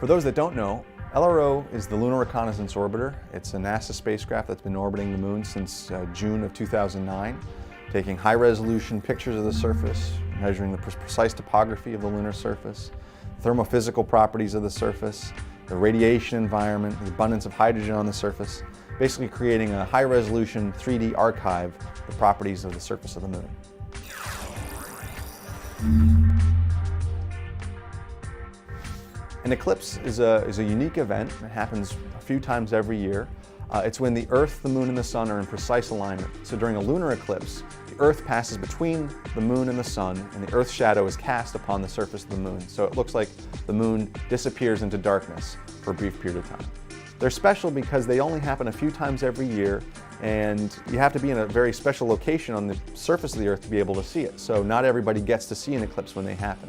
For those that don't know, LRO is the Lunar Reconnaissance Orbiter. It's a NASA spacecraft that's been orbiting the moon since June of 2009, taking high-resolution pictures of the surface, measuring the precise topography of the lunar surface, thermophysical properties of the surface, the radiation environment, the abundance of hydrogen on the surface, basically creating a high-resolution 3D archive of the properties of the surface of the moon. An eclipse is a unique event. It happens a few times every year. It's when the Earth, the Moon, and the Sun are in precise alignment. So during a lunar eclipse, the Earth passes between the Moon and the Sun, and the Earth's shadow is cast upon the surface of the Moon. So it looks like the Moon disappears into darkness for a brief period of time. They're special because they only happen a few times every year, and you have to be in a very special location on the surface of the Earth to be able to see it. So not everybody gets to see an eclipse when they happen.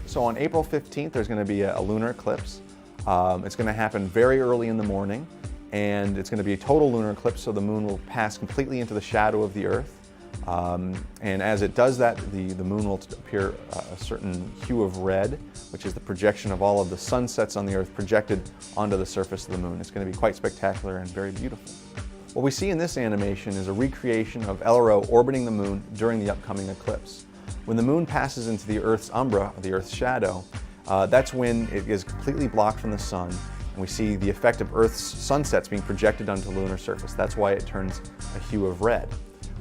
So on April 15th, there's going to be a lunar eclipse. It's going to happen very early in the morning, and it's going to be a total lunar eclipse, so the moon will pass completely into the shadow of the Earth. And as it does that, the moon will appear a certain hue of red, which is the projection of all of the sunsets on the Earth projected onto the surface of the moon. It's going to be quite spectacular and very beautiful. What we see in this animation is a recreation of LRO orbiting the moon during the upcoming eclipse. When the moon passes into the Earth's umbra, the Earth's shadow, that's when it is completely blocked from the sun, and we see the effect of Earth's sunsets being projected onto the lunar surface. That's why it turns a hue of red.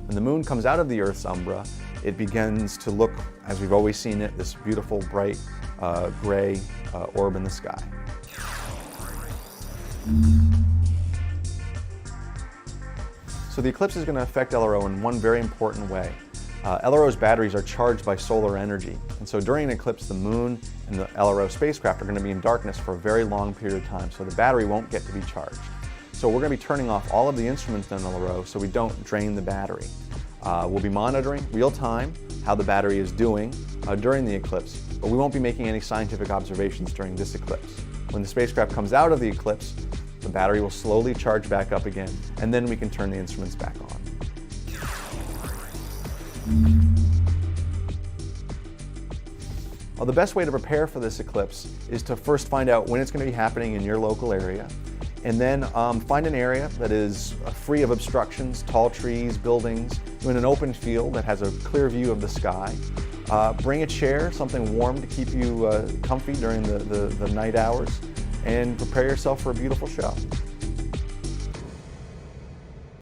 When the moon comes out of the Earth's umbra, it begins to look, as we've always seen it, this beautiful, bright, gray orb in the sky. So the eclipse is going to affect LRO in one very important way. LRO's batteries are charged by solar energy, and so during an eclipse the moon and the LRO spacecraft are going to be in darkness for a very long period of time, so the battery won't get to be charged. So we're going to be turning off all of the instruments on LRO so we don't drain the battery. We'll be monitoring real time how the battery is doing during the eclipse, but we won't be making any scientific observations during this eclipse. When the spacecraft comes out of the eclipse, the battery will slowly charge back up again, and then we can turn the instruments back on. Well, the best way to prepare for this eclipse is to first find out when it's going to be happening in your local area, and then find an area that is free of obstructions, tall trees, buildings, in an open field that has a clear view of the sky. Bring a chair, something warm to keep you comfy during the night hours, and prepare yourself for a beautiful show.